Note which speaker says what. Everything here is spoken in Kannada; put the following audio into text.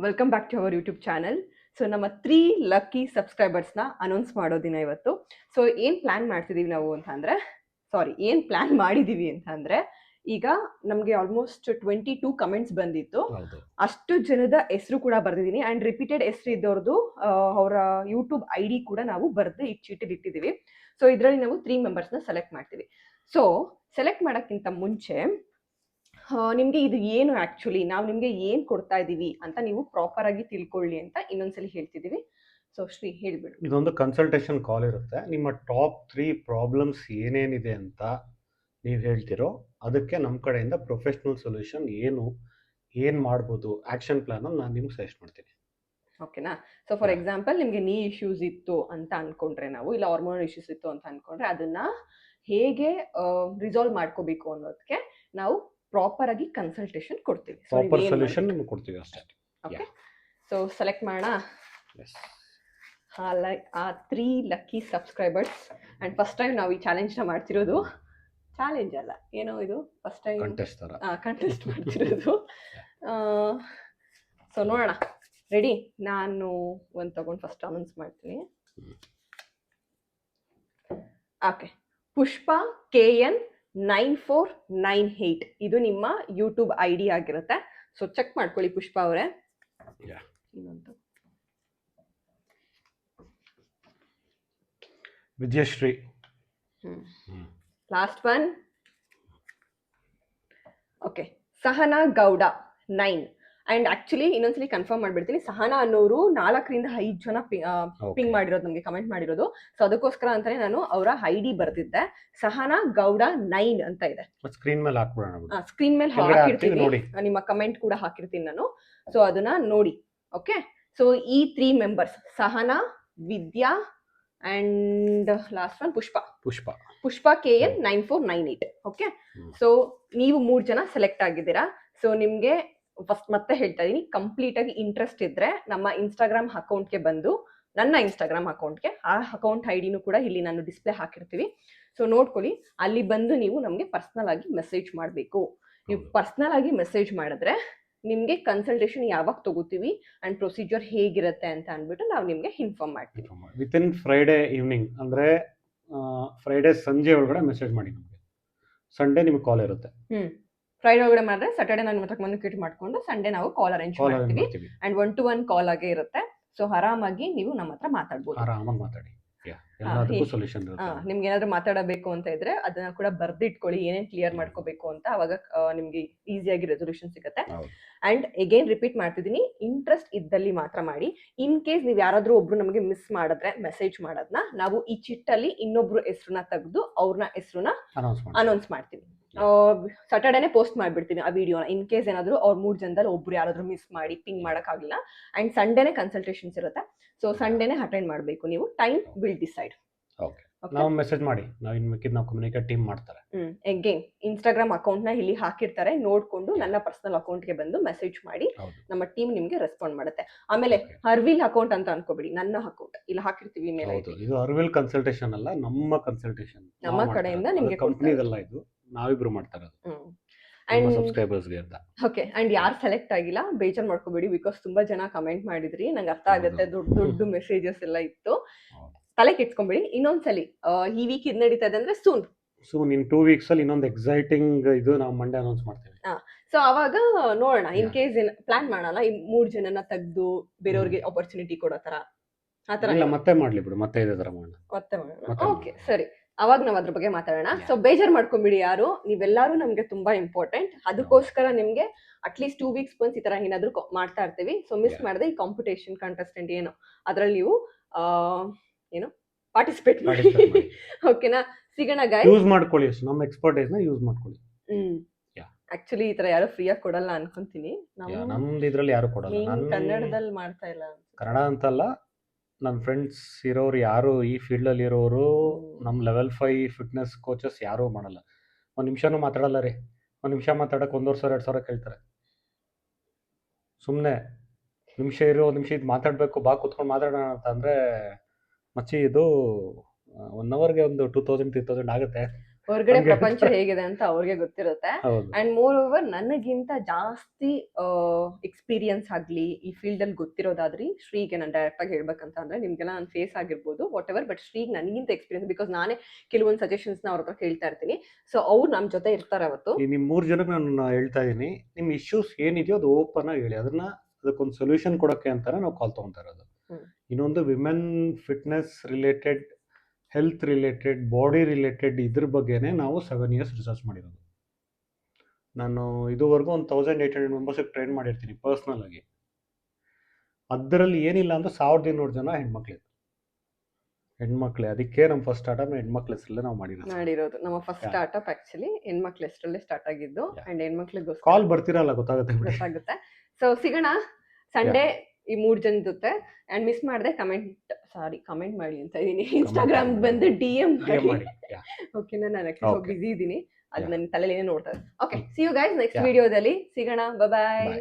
Speaker 1: Welcome back to our YouTube channel. So ನಮ್ಮ 3 ಲಕ್ಕಿ ಸಬ್ಸ್ಕ್ರೈಬರ್ಸ್ನ ಅನೌನ್ಸ್ ಮಾಡೋ ದಿನ ಇವತ್ತು. ಸೊ ಏನು ಪ್ಲಾನ್ ಮಾಡ್ತಿದ್ದೀವಿ ನಾವು ಅಂತ ಅಂದರೆ ಏನು ಪ್ಲಾನ್ ಮಾಡಿದ್ದೀವಿ ಅಂತ ಅಂದರೆ, ಈಗ ನಮಗೆ ಆಲ್ಮೋಸ್ಟ್ 22 ಕಮೆಂಟ್ಸ್ ಬಂದಿತ್ತು. ಅಷ್ಟು ಜನದ ಹೆಸರು ಕೂಡ ಬರೆದಿದ್ದೀನಿ ಆ್ಯಂಡ್ ರಿಪೀಟೆಡ್ ಹೆಸರು ಇದ್ದವ್ರದ್ದು ಅವರ ಯೂಟ್ಯೂಬ್ ಐ ಡಿ ಕೂಡ ನಾವು ಬರೆದು ಚೀಟಿಲಿ ಇಟ್ಟಿದ್ದೀವಿ. ಸೊ ಇದರಲ್ಲಿ ನಾವು 3 ಮೆಂಬರ್ಸ್ನ ಸೆಲೆಕ್ಟ್ ಮಾಡ್ತೀವಿ. ಸೊ ಸೆಲೆಕ್ಟ್ ಮಾಡೋಕ್ಕಿಂತ ಮುಂಚೆ ನಿಮಗೆ ಇದು ಏನು ಆ್ಯಕ್ಚುಲಿ ನಾವು ನಿಮಗೆ ಏನು ಕೊಡ್ತಾ ಇದ್ದೀವಿ ಅಂತ ನೀವು ಪ್ರಾಪರ್ ಆಗಿ ತಿಳ್ಕೊಳ್ಳಿ ಅಂತ ಇನ್ನೊಂದ್ಸಲಿ ಹೇಳ್ತಿದ್ದೀವಿ. ಸೊ ಶ್ರೀ ಹೇಳ್ಬಿಡು.
Speaker 2: ಇದೊಂದು ಕನ್ಸಲ್ಟೇಷನ್ ಕಾಲ್ ಇರುತ್ತೆ. ನಿಮ್ಮ ಟಾಪ್ 3 ಪ್ರಾಬ್ಲಮ್ಸ್ ಏನೇನಿದೆ ಅಂತ ನೀವು ಹೇಳ್ತಿರೋ ಅದಕ್ಕೆ ನಮ್ಮ ಕಡೆಯಿಂದ ಪ್ರೊಫೆಷ್ನಲ್ ಸೊಲ್ಯೂಷನ್ ಏನು ಮಾಡ್ಬೋದು, ಆ್ಯಕ್ಷನ್ ಪ್ಲಾನ್ ನಾನು ನಿಮ್ಗೆ ಸಜೆಸ್ಟ್ ಮಾಡ್ತೀನಿ.
Speaker 1: ಓಕೆನಾ? ಸೊ ಫಾರ್ ಎಕ್ಸಾಂಪಲ್ ನಿಮಗೆ ನೀ ಇಶ್ಯೂಸ್ ಇತ್ತು ಅಂತ ಅನ್ಕೊಂಡ್ರೆ, ನಾವು ಇಲ್ಲ ಹಾರ್ಮೋನಲ್ ಇಶ್ಯೂಸ್ ಇತ್ತು ಅಂತ ಅನ್ಕೊಂಡ್ರೆ ಅದನ್ನ ಹೇಗೆ ರಿಸಾಲ್ವ್ ಮಾಡ್ಕೋಬೇಕು ಅನ್ನೋದಕ್ಕೆ ನಾವು ಪ್ರಾಪರ್ ಆಗಿ ಕನ್ಸಲ್ಟೇಷನ್ ಕೊಡ್ತೀವಿ.
Speaker 2: ಪ್ರಾಪರ್ ಸೊಲ್ಯೂಷನ್ ನಿಮಗೆ ಕೊಡ್ತೀವಿ ಅಷ್ಟೇ.
Speaker 1: ಓಕೆ, ಸೊ ಸೆಲೆಕ್ಟ್ ಮಾಡೋಣ. ಆ 3 lucky subscribers. And first time ನಾವು ಈ ಚಾಲೆಂಜ್ನ ಮಾಡ್ತಿರೋದು. ಚಾಲೆಂಜ್ ಅಲ್ಲ, ಏನೋ ಇದು ಫಸ್ಟ್ ಟೈಮ್ ಕಂಟೆಸ್ಟ್ ಮಾಡ್ತಿರೋದು. ಸೊ ನೋಡೋಣ. ರೆಡಿ? ನಾನು ಒಂದು ತಗೊಂಡು ಫಸ್ಟ್ ಅನೌನ್ಸ್ ಮಾಡ್ತೀನಿ. ಓಕೆ, ಪುಷ್ಪ KN 9498 ಇದು ನಿಮ್ಮ ಯೂಟ್ಯೂಬ್ ಐ ಡಿ ಆಗಿರುತ್ತೆ. ಸೊ ಚೆಕ್ ಮಾಡ್ಕೊಳ್ಳಿ ಪುಷ್ಪ ಅವರೇ. ಇನ್ನೊಂದು
Speaker 2: Vijayashree,
Speaker 1: last one. Okay, Sahana Gowda 9. And actually ಇನ್ನೊಂದ್ಸಲಿ ಕನ್ಫರ್ಮ್ ಮಾಡಿಬಿಡ್ತೀನಿ, ಸಹನಾ ಅನ್ನೋರು 4 ರಿಂದ 5 ಜನ ಪಿಂಗ್ ಮಾಡಿರೋದು, ನಮಗೆ ಕಮೆಂಟ್ ಮಾಡಿರೋದು. ಸೊ ಅದಕ್ಕೋಸ್ಕರ ಅಂತಾನೆ ನಾನು ಅವರ ಐ ಡಿ ಬರ್ತಿದ್ದೆ. ಸಹನಾ ಗೌಡ 9 ಅಂತ ಇದೆ.
Speaker 2: ಸ್ಕ್ರೀನ್ ಮೇಲೆ ಹಾಕ್ಬಿಡೋಣ.
Speaker 1: ಸ್ಕ್ರೀನ್ ಮೇಲೆ ಹಾಕಿರ್ತೀನಿ, ನಿಮ್ಮ ಕಮೆಂಟ್ ಕೂಡ ಹಾಕಿರ್ತೀನಿ ನಾನು. ಸೊ ಅದನ್ನ ನೋಡಿ. ಓಕೆ, ಸೊ ಈ 3 members Sahana, Vidya and last one Pushpa KN 9498. Okay, so ನೀವು 3 ಜನ ಸೆಲೆಕ್ಟ್ ಆಗಿದ್ದೀರಾ. ಸೊ ನಿಮ್ಗೆ ಫಸ್ಟ್ ಮತ್ತೆ ಹೇಳ್ತಾ ಇದೀನಿ, ಕಂಪ್ಲೀಟ್ ಆಗಿ ಇಂಟ್ರೆಸ್ಟ್ ಇದ್ರೆ ನಮ್ಮ ಇನ್ಸ್ಟಾಗ್ರಾಮ್ ಅಕೌಂಟ್ಗೆ ಬಂದು, ನನ್ನ ಇನ್ಸ್ಟಾಗ್ರಾಮ್ ಅಕೌಂಟ್ಗೆ, ಆ ಅಕೌಂಟ್ ಐ ಡಿನೂ ಕೂಡ ಇಲ್ಲಿ ನಾನು ಡಿಸ್ಪ್ಲೇ ಹಾಕಿರ್ತೀವಿ. ಸೊ ನೋಡ್ಕೊಳ್ಳಿ, ಅಲ್ಲಿ ಬಂದು ನೀವು ನಮಗೆ ಪರ್ಸ್ನಲ್ ಆಗಿ ಮೆಸೇಜ್ ಮಾಡಬೇಕು. ನೀವು ಪರ್ಸ್ನಲ್ ಆಗಿ ಮೆಸೇಜ್ ಮಾಡಿದ್ರೆ ನಿಮಗೆ ಕನ್ಸಲ್ಟೇಷನ್ ಯಾವಾಗ ತಗೋತೀವಿ ಅಂಡ್ ಪ್ರೊಸೀಜರ್ ಹೇಗಿರುತ್ತೆ ಅಂತ ಅಂದ್ಬಿಟ್ಟು ನಾವು ನಿಮಗೆ ಇನ್ಫಾರ್ಮ್ ಮಾಡ್ತೀವಿ.
Speaker 2: ವಿತಿನ್ ಫ್ರೈಡೇ ಈವ್ನಿಂಗ್, ಅಂದ್ರೆ ಫ್ರೈಡೇ ಸಂಜೆ ಒಳಗಡೆ ಮೆಸೇಜ್ ಮಾಡಿ ನಮಗೆ. ಸಂಡೇ ನಿಮ್ಗೆ ಕಾಲ್ ಇರುತ್ತೆ.
Speaker 1: ಫ್ರೈಡೇ ಒಳಗಡೆ ಮಾಡಿದ್ರೆ ಸ್ಯಾಟರ್ಡೇ ನಾನು ಮತ್ತೆ ಕಮ್ಯುನಿಕೇಟ್ ಮಾಡ್ಕೊಂಡು ಸಂಡೇ ನಾವು ಕಾಲ್ ಅರೇಂಜ್ ಮಾಡ್ತೀವಿ. ಅಂಡ್ 1-to-1 ಕಾಲ್ ಆಗೇ ಇರುತ್ತೆ. ಸೊ ಆರಾಮಾಗಿ ನೀವು ನಮ್ಮ ಹತ್ರ ಮಾತಾಡ್ಬೋದು.
Speaker 2: ಆರಾಮಾಗಿ ಮಾತಾಡಿ.
Speaker 1: ನಿಮ್ಗೆ ಏನಾದ್ರು ಮಾತಾಡಬೇಕು ಅಂತ ಇದ್ರೆ ಅದನ್ನ ಕೂಡ ಬರ್ದಿಟ್ಕೊಳ್ಳಿ, ಏನೇನ್ ಕ್ಲಿಯರ್ ಮಾಡ್ಕೋಬೇಕು ಅಂತ. ಅವಾಗ ನಿಮ್ಗೆ ಈಸಿಯಾಗಿ ರೆಸೊಲ್ಯೂಷನ್ ಸಿಗುತ್ತೆ. ಅಂಡ್ ಅಗೇನ್ ರಿಪೀಟ್ ಮಾಡ್ತಿದ್ದೀನಿ, ಇಂಟ್ರೆಸ್ಟ್ ಇದ್ದಲ್ಲಿ ಮಾತ್ರ ಮಾಡಿ. ಇನ್ ಕೇಸ್ ನೀವು ಯಾರಾದ್ರೂ ಒಬ್ರು ನಮಗೆ ಮಿಸ್ ಮಾಡಿದ್ರೆ ಮೆಸೇಜ್ ಮಾಡೋದನ್ನ ನಾವು ಈ ಚಿಟ್ಟಲ್ಲಿ ಇನ್ನೊಬ್ರು ಹೆಸರನ್ನ ತೆಗೆದು ಅವ್ರನ್ನ ಹೆಸರನ್ನ ಅನೌನ್ಸ್ ಮಾಡ್ತೀವಿ. ಸ್ಯಾಟರ್ಡೇನೆ ಪೋಸ್ಟ್ ಮಾಡ್ಬಿಡ್ತೀನಿ ಆ ವಿಡಿಯೋನ. ಇನ್ ಕೇಸ್ ಏನಾದ್ರು ಅವ್ರ 3 ಜನದಲ್ಲಿ ಒಬ್ರು ಯಾರಾದ್ರೂ ಮಿಸ್ ಮಾಡಿ ಪಿಂಗ್ ಮಾಡೋಕ್ಕಾಗಿಲ್ಲ. ಅಂಡ್ ಸಂಡೇನೆ ಕನ್ಸಲ್ಟೇಷನ್ಸ್ ಇರುತ್ತೆ. ಸೊ ಸಂಡೇನೆ ಅಟೆಂಡ್ ಮಾಡಬೇಕು ನೀವು. Time will decide.
Speaker 2: ನಾವು ಮೆಸೇಜ್ ಮಾಡಿ, ನಾವು ಇನ್ನು ಮಿಕ್ಕಿದ ನಾವು ಕಮ್ಯುನಿಕೇಟ್ ಟೀಮ್ ಮಾಡ್ತಾರೆ.
Speaker 1: ಅಗೇನ್ ಇನ್ಸ್ಟಾಗ್ರಾಮ್ ಅಕೌಂಟ್ ನ ಇಲ್ಲಿ ಹಾಕಿರ್ತಾರೆ, ನೋಡ್ಕೊಂಡು ನನ್ನ ಪರ್ಸನಲ್ ಅಕೌಂಟ್ಗೆ ಬಂದು ಮೆಸೇಜ್ ಮಾಡಿ, ನಮ್ಮ ಟೀಮ್ ನಿಮ್ಗೆ ರೆಸ್ಪಾಂಡ್ ಮಾಡುತ್ತೆ. ಆಮೇಲೆ ಅರ್ವಿಲ್ ಅಕೌಂಟ್ ಅಂತ ಅನ್ಕೋಬೇಡಿ, ನನ್ನ ಅಕೌಂಟ್ ಇಲ್ಲಿ ಹಾಕಿರ್ತೀವಿ ಮೇಲೆ.
Speaker 2: ಇದು ಅರ್ವಿಲ್ ಕನ್ಸಲ್ಟೇಷನ್ ಅಲ್ಲ, ನಮ್ಮ ಕನ್ಸಲ್ಟೇಷನ್,
Speaker 1: ನಮ್ಮ ಕಡೆಯಿಂದ ನಿಮ್ಗೆ
Speaker 2: ಕಂಪನಿದಲ್ಲ, ಇದು ನಾವಿಬ್ರು ಮಾಡ್ತಾ ಇರೋದು ಸಬ್ಸ್ಕ್ರೈಬರ್ಸ್ಗೆ ಅಂತ.
Speaker 1: ಓಕೆ, ಅಂಡ್ ಯಾರು ಸೆಲೆಕ್ಟ್ ಆಗಿಲ್ಲ ಬೇಜಾರ್ ಮಾಡ್ಕೋಬೇಡಿ, ಬಿಕಾಸ್ ತುಂಬಾ ಜನ ಕಮೆಂಟ್ ಮಾಡಿದ್ರಿ, ನಂಗೆ ಅರ್ಥ ಆಗುತ್ತೆ. ದೊಡ್ಡ ಮೆಸೇಜಸ್ ಎಲ್ಲ ಇತ್ತು, ತಲೆ ಕೆಡ್ಸ್ಕೊಂಬೇಡಿ. ಇನ್ನೊಂದ್ಸಲಿ ಈ ವೀಕ್ ಇದು ನಡೀತಾ ಇದೆ ಅಂದ್ರೆ ಸೂನ್
Speaker 2: ಇನ್ 2 weeks ಅಲ್ಲಿ ಇನ್ನೊಂದು ಎಕ್ಸೈಟಿಂಗ್ ಇದು ನಾವು ಮಂಡೇ ಅನೌನ್ಸ್ ಮಾಡ್ತೀವಿ.
Speaker 1: ಸೊ ಅವಾಗ ನೋಡೋಣ. ಇನ್ ಕೇಸ್ ಪ್ಲಾನ್ ಮಾಡೋಣ, ಈ 3 ಜನನ ತೆಗೆದು ಬೇರೆಯವ್ರಿಗೆ ಆಪರ್ಚುನಿಟಿ ಕೊಡೋ ತರ, ಆತರ
Speaker 2: ಮತ್ತೆ ಮಾಡ್ಲಿ ಬಿಡು, ಮತ್ತೆ ಇದೇ ತರ ಮಾಡೋಣ,
Speaker 1: ಮತ್ತೆ ಮಾಡೋಣ. ಓಕೆ ಸರಿ, ಅವಾಗ ನಾವ್ ಅದ್ರ ಬಗ್ಗೆ ಮಾತಾಡೋಣ. ಸೊ ಬೇಜಾರ್ ಮಾಡ್ಕೊಂಬಿಡಿ ಯಾರು, ನೀವೆಲ್ಲಾರು ನಮ್ಗೆ ತುಂಬಾ ಇಂಪಾರ್ಟೆಂಟ್. ಅದಕ್ಕೋಸ್ಕರ ನಿಮ್ಗೆ ಅಟ್ಲೀಸ್ಟ್ 2 weeks ಬಂದು ಈ ತರ ಏನಾದ್ರು ಮಾಡ್ತಾ ಇರ್ತೀವಿ. ಸೊ ಮಿಸ್ ಮಾಡದೆ ಈ ಕಾಂಪಿಟೇಷನ್ ಕಂಟೆಸ್ಟೆಂಟ್ ಏನೋ ಅದ್ರಲ್ಲಿ ನೀವು ಏನು ಪಾರ್ಟಿಸಿಪೇಟ್ ಮಾಡಿ. ಓಕೆನಾ? ಸಿಗೋಣ ಗೈಸ್.
Speaker 2: ಯೂಸ್ ಮಾಡ್ಕೊಳ್ಳಿ, ನಮ್ಮ ಎಕ್ಸ್ಪರ್ಟೈಸ್ ನ ಯೂಸ್ ಮಾಡ್ಕೊಳ್ಳಿ.
Speaker 1: ಆಕ್ಚುಲಿ ಈ ತರ ಯಾರು ಫ್ರೀ ಆಗಿ ಕೊಡಲ್ಲ ಅನ್ಕೊಂತೀನಿ.
Speaker 2: ನಮ್ದು ಇದ್ರಲ್ಲಿ ಯಾರು ಕೊಡಲ್ಲ. ನಾನು
Speaker 1: ಕನ್ನಡದಲ್ಲಿ ಮಾಡ್ತಾ ಇಲ್ಲ,
Speaker 2: ಕನ್ನಡ ಅಂತಲ್ಲ, ನನ್ನ ಫ್ರೆಂಡ್ಸ್ ಇರೋರು ಯಾರು ಈ ಫೀಲ್ಡಲ್ಲಿ ಇರೋರು, ನಮ್ಮ ಲೆವೆಲ್ 5 ಫಿಟ್ನೆಸ್ ಕೋಚಸ್ ಯಾರೂ ಮಾಡಲ್ಲ. 1 ನಿಮಿಷನೂ ಮಾತಾಡಲ್ಲ ರೀ. 1 ನಿಮಿಷ ಮಾತಾಡೋಕೆ 1,500-2,000 ಕೇಳ್ತಾರೆ. ಸುಮ್ಮನೆ ನಿಮಿಷ ಇರೋ, 1 ನಿಮಿಷ ಇದು ಮಾತಾಡಬೇಕು, ಬಾ ಕೂತ್ಕೊಂಡು ಮಾತಾಡೋಣ ಅಂತ ಅಂದರೆ ಮಚ್ಚಿ ಇದು 1 hourಗೆ ಒಂದು 2,000-3,000 ಆಗುತ್ತೆ.
Speaker 1: ಹೊರಗಡೆ
Speaker 2: ಹಂಗೆ
Speaker 1: ಪ್ರಪಂಚ ಹೇಗಿದೆ ಅಂತ ಅವ್ರಿಗೆ ಗೊತ್ತಿರುತ್ತೆ.
Speaker 2: ಹೌದು
Speaker 1: ಅಂಡ್ ಮೋರ್ ಓವರ್ ನನಗಿಂತ ಜಾಸ್ತಿ ಎಕ್ಸ್ಪೀರಿಯನ್ಸ್ ಆಗ್ಲಿ ಈ ಫೀಲ್ಡ್ ಅಲ್ಲಿ ಗೊತ್ತಿರೋದಾದ್ರಿ ಶ್ರೀಗೆ ನಾನು ಡೈರೆಕ್ಟ್ ಆಗಿ ಹೇಳ್ಬೇಕಂತ ಅಂದ್ರೆ ನಿಮ್ಗೆಲ್ಲ ನನ್ನ ಫೇಸ್ ಆಗಿರ್ಬೋದು ವಾಟ್ ಎವರ್, ಬಟ್ ಶ್ರೀಗೆ ನನಗಿಂತ ಎಕ್ಸ್ಪೀರಿಯನ್ಸ್, ಬಿಕಾಸ್ ನಾನೇ ಕೆಲವೊಂದು ಸಜೆಷನ್ಸ್ ನ ಅವ್ರ ಹತ್ರ ಕೇಳ್ತಾ ಇರ್ತೀನಿ. ಸೊ ಅವ್ರು ನಮ್ಮ ಜೊತೆ ಇರ್ತಾರೆ ಅವತ್ತು.
Speaker 2: ಈ ನಿಮ್ 3 ಜನಕ್ಕೆ ನಾನು ಹೇಳ್ತಾ ಇದೀನಿ, ನಿಮ್ ಇಶ್ಯೂಸ್ ಏನಿದೆಯೋ ಅದು ಓಪನ್ ಆಗಿ ಹೇಳಿ, ಅದಕ್ಕೊಂದು ಸೊಲ್ಯೂಷನ್ ಕೊಡೋಕೆ ಅಂತಾನೆ ನಾವು ಕಾಲ್ ತಗೊಂತಾ ಇರೋದು. ಇನ್ನೊಂದು women fitness related, health related, body related ಇದ್ರ ಬಗ್ಗೆನೇ ನಾವು 7 years ರಿಸರ್ಚ್ ಮಾಡಿರೋದು. ನಾನು ಇದುವರೆಗೂ ಒಂದು 1800 ಮೆಂಬರ್ಸಿಗೆ ಟ್ರೈನ್ ಮಾಡಿರ್ತೀನಿ ಪರ್ಸ್ನಲ್ ಆಗಿ. ಅದರಲ್ಲಿ ಏನಿಲ್ಲ ಅಂದ್ರೆ 1200 ಜನ ಹೆಣ್ಮಕ್ಳೇ. ಅದಕ್ಕೆ ನಮ್ಮ ಫಸ್ಟ್ ಸ್ಟಾರ್ಟ್ಅಪ್ ಹೆಣ್ಮಕ್ಳ ಹೆಸರಲ್ಲೇ ನಾವು
Speaker 1: ಮಾಡಿರೋದು. ನಮ್ಮ ಫಸ್ಟ್ ಸ್ಟಾರ್ಟ್ಅಪ್ ಆಕ್ಚುಲಿ ಹೆಣ್ಮಕ್ಳ ಹೆಸರಲ್ಲೇ ಸ್ಟಾರ್ಟ್ ಆಗಿದ್ದು. ಅಂಡ್ ಹೆಣ್ಮಕ್ಳಿಗೋಸ್ಕರ
Speaker 2: ಕಾಲ್ ಬರ್ತಿರಲ್ಲ, ಗೊತ್ತಾಗುತ್ತೆ.
Speaker 1: ಸೊ ಸಿಗೋಣ ಸಂಡೇ ಈ 3 ಜನ ಜೊತೆ. ಅಂಡ್ ಮಿಸ್ ಮಾಡದೆ ಕಮೆಂಟ್ ಮಾಡಿ ಅಂತ ಇದೀನಿ. ಇನ್ಸ್ಟಾಗ್ರಾಮ್ ಬಂದು DM ಮಾಡಿ. ಓಕೆನಾ, ನಾನು ಆಕ್ಚುಲಿ ಬಿಸಿ ಇದ್ದೀನಿ, ಅದು ನನ್ನ ತಲೆಯಲ್ಲಿ ಏನೇ ನೋಡ್ತಾ ಇದೆ. Okay, see you guys next ವಿಡಿಯೋದಲ್ಲಿ ಸಿಗೋಣ. ಬಾಯ್.